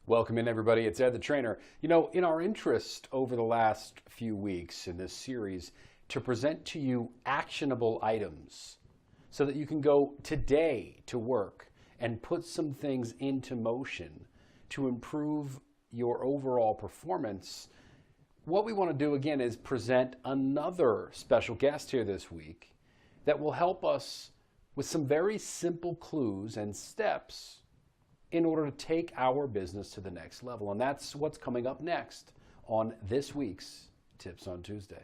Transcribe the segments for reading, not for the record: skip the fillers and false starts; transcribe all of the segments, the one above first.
Welcome in, everybody. It's Ed the Trainer. You know, in our interest over the last few weeks in this series to present to you actionable items so that you can go today to work and put some things into motion to improve your overall performance, what we want to do again is present another special guest here this week that will help us with some very simple clues and steps in order to take our business to the next level. And that's what's coming up next on this week's Tips on Tuesday.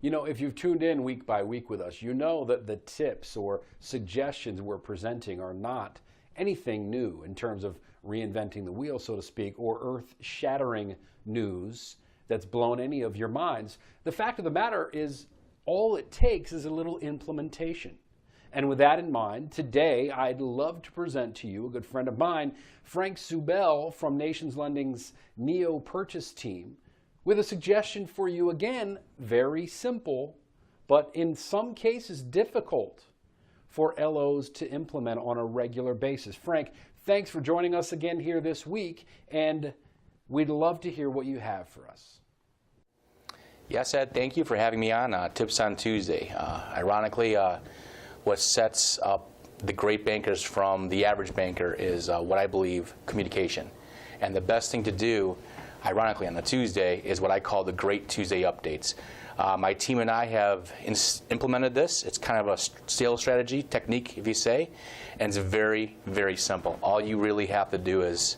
You know, if you've tuned in week by week with us, you know that the tips or suggestions we're presenting are not anything new in terms of reinventing the wheel, so to speak, or earth-shattering news that's blown any of your minds. The fact of the matter is all it takes is a little implementation. And with that in mind, today I'd love to present to you a good friend of mine, Frank Zubel from Nations Lending's Neo Purchase team, with a suggestion for you, again, very simple, but in some cases difficult for LOs to implement on a regular basis. Frank, thanks for joining us again here this week, and we'd love to hear what you have for us. Yes, Ed, thank you for having me on Tips on Tuesday. Ironically, what sets up the great bankers from the average banker is what I believe communication. And the best thing to do, ironically, on a Tuesday is what I call the Great Tuesday Updates. My team and I have implemented this. It's kind of a sales strategy, technique, if you say, and it's very, very simple. All you really have to do is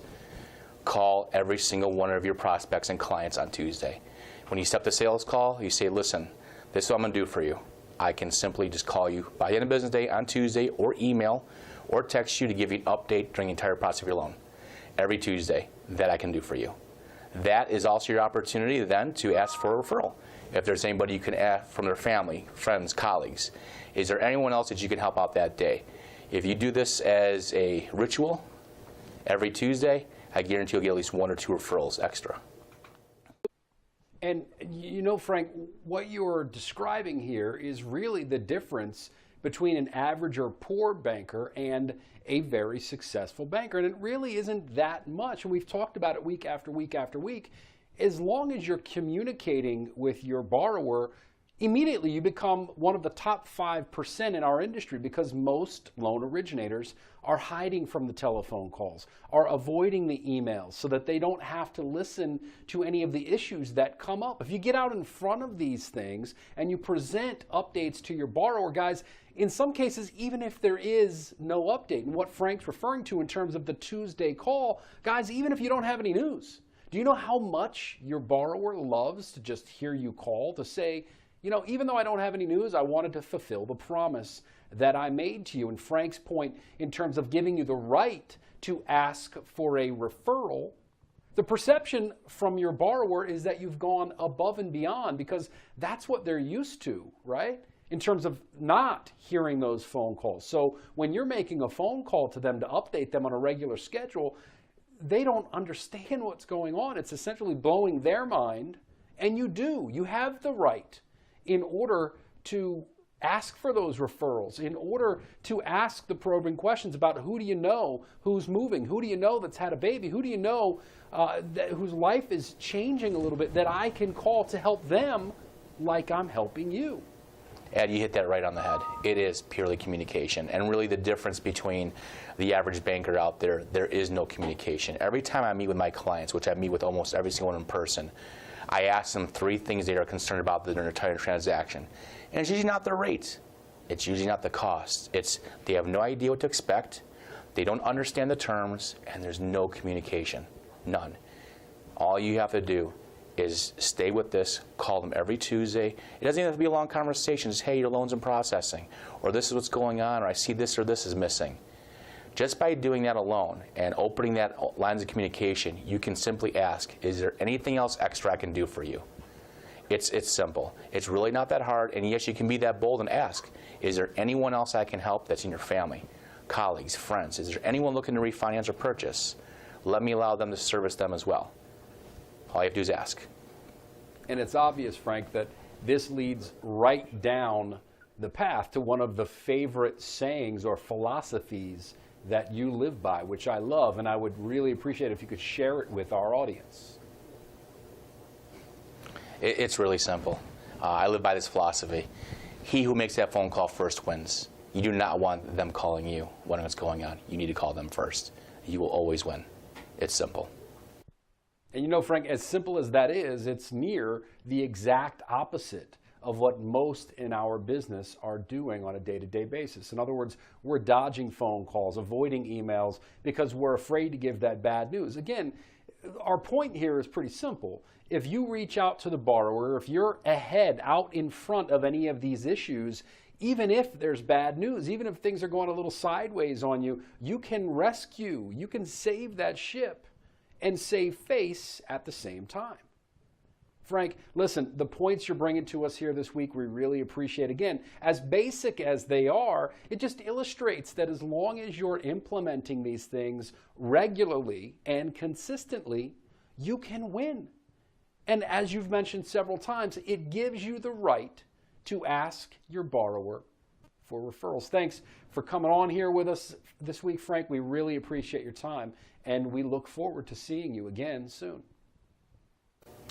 call every single one of your prospects and clients on Tuesday. When you step the sales call, you say, listen, this is what I'm going to do for you. I can simply just call you by the end of business day on Tuesday or email or text you to give you an update during the entire process of your loan. Every Tuesday, that I can do for you. That is also your opportunity then to ask for a referral. If there's anybody you can ask from their family, friends, colleagues, is there anyone else that you can help out that day? If you do this as a ritual every Tuesday, I guarantee you'll get at least 1 or 2 referrals extra. And you know, Frank, what you're describing here is really the difference between an average or poor banker and a very successful banker. And it really isn't that much. And we've talked about it week after week after week. As long as you're communicating with your borrower, immediately you become one of the top 5% in our industry, because most loan originators are hiding from the telephone calls, are avoiding the emails so that they don't have to listen to any of the issues that come up. If you get out in front of these things and you present updates to your borrower, guys, in some cases, even if there is no update, and what Frank's referring to in terms of the Tuesday call, guys, even if you don't have any news, do you know how much your borrower loves to just hear you call to say, you know, even though I don't have any news, I wanted to fulfill the promise that I made to you. And Frank's point in terms of giving you the right to ask for a referral, the perception from your borrower is that you've gone above and beyond, because that's what they're used to, right? In terms of not hearing those phone calls. So when you're making a phone call to them to update them on a regular schedule, they don't understand what's going on. It's essentially blowing their mind, and you do. You have the right in order to ask for those referrals, in order to ask the probing questions about who do you know who's moving, who do you know that's had a baby, who do you know whose life is changing a little bit that I can call to help them like I'm helping you. Ed, you hit that right on the head. It is purely communication. And really the difference between the average banker out there, there is no communication. Every time I meet with my clients, which I meet with almost every single one in person, I ask them 3 things they are concerned about during their entire transaction. And it's usually not the rates. It's usually not the cost. It's they have no idea what to expect, they don't understand the terms, and there's no communication. None. All you have to do is stay with this, call them every Tuesday. It doesn't even have to be a long conversation. Just, hey, your loan's in processing, or this is what's going on, or I see this or this is missing. Just by doing that alone and opening that lines of communication, you can simply ask, is there anything else extra I can do for you? It's simple. It's really not that hard, and yes, you can be that bold and ask, is there anyone else I can help that's in your family, colleagues, friends? Is there anyone looking to refinance or purchase? Let me allow them to service them as well. All you have to do is ask. And it's obvious, Frank, that this leads right down the path to one of the favorite sayings or philosophies that you live by, which I love, and I would really appreciate if you could share it with our audience. It's really simple. I live by this philosophy. He who makes that phone call first wins. You do not want them calling you when what's going on. You need to call them first. You will always win. It's simple. And you know, Frank, as simple as that is, it's near the exact opposite of what most in our business are doing on a day-to-day basis. In other words, we're dodging phone calls, avoiding emails because we're afraid to give that bad news. Again, our point here is pretty simple. If you reach out to the borrower, if you're ahead, out in front of any of these issues, even if there's bad news, even if things are going a little sideways on you, you can rescue, you can save that ship and save face at the same time. Frank, listen, the points you're bringing to us here this week, we really appreciate. Again, as basic as they are, it just illustrates that as long as you're implementing these things regularly and consistently, you can win. And as you've mentioned several times, it gives you the right to ask your borrower for referrals. Thanks for coming on here with us this week, Frank. We really appreciate your time, and we look forward to seeing you again soon.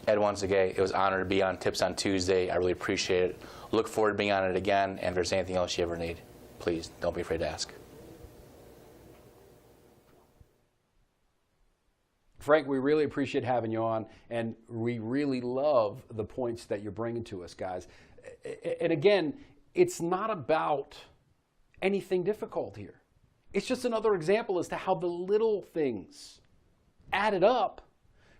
Ed, once again, it was an honor to be on Tips on Tuesday. I really appreciate it. Look forward to being on it again, and if there's anything else you ever need, please don't be afraid to ask. Frank, we really appreciate having you on, and we really love the points that you're bringing to us, guys. And again, it's not about anything difficult here. It's just another example as to how the little things added up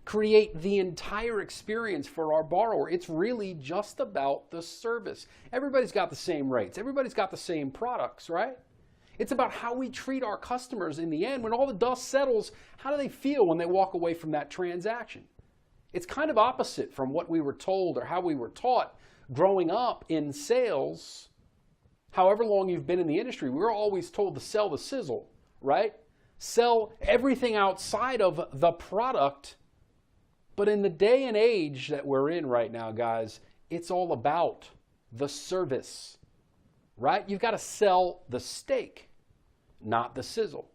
create the entire experience for our borrower. It's really just about the service. Everybody's got the same rates. Everybody's got the same products, right? It's about how we treat our customers in the end. When all the dust settles, how do they feel when they walk away from that transaction? It's kind of opposite from what we were told or how we were taught growing up in sales. However long you've been in the industry, we were always told to sell the sizzle, right? Sell everything outside of the product. But in the day and age that we're in right now, guys, it's all about the service, right? You've got to sell the steak, not the sizzle.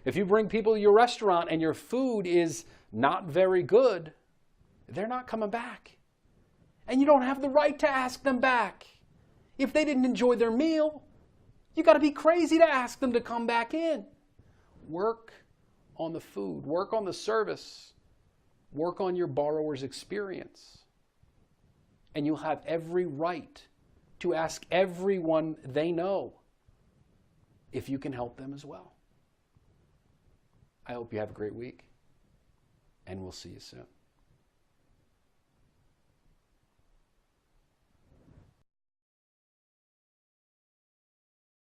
If you bring people to your restaurant and your food is not very good, they're not coming back. And you don't have the right to ask them back. If they didn't enjoy their meal, you got to be crazy to ask them to come back in. Work on the food, work on the service. Work on your borrower's experience, and you'll have every right to ask everyone they know if you can help them as well. I hope you have a great week, and we'll see you soon.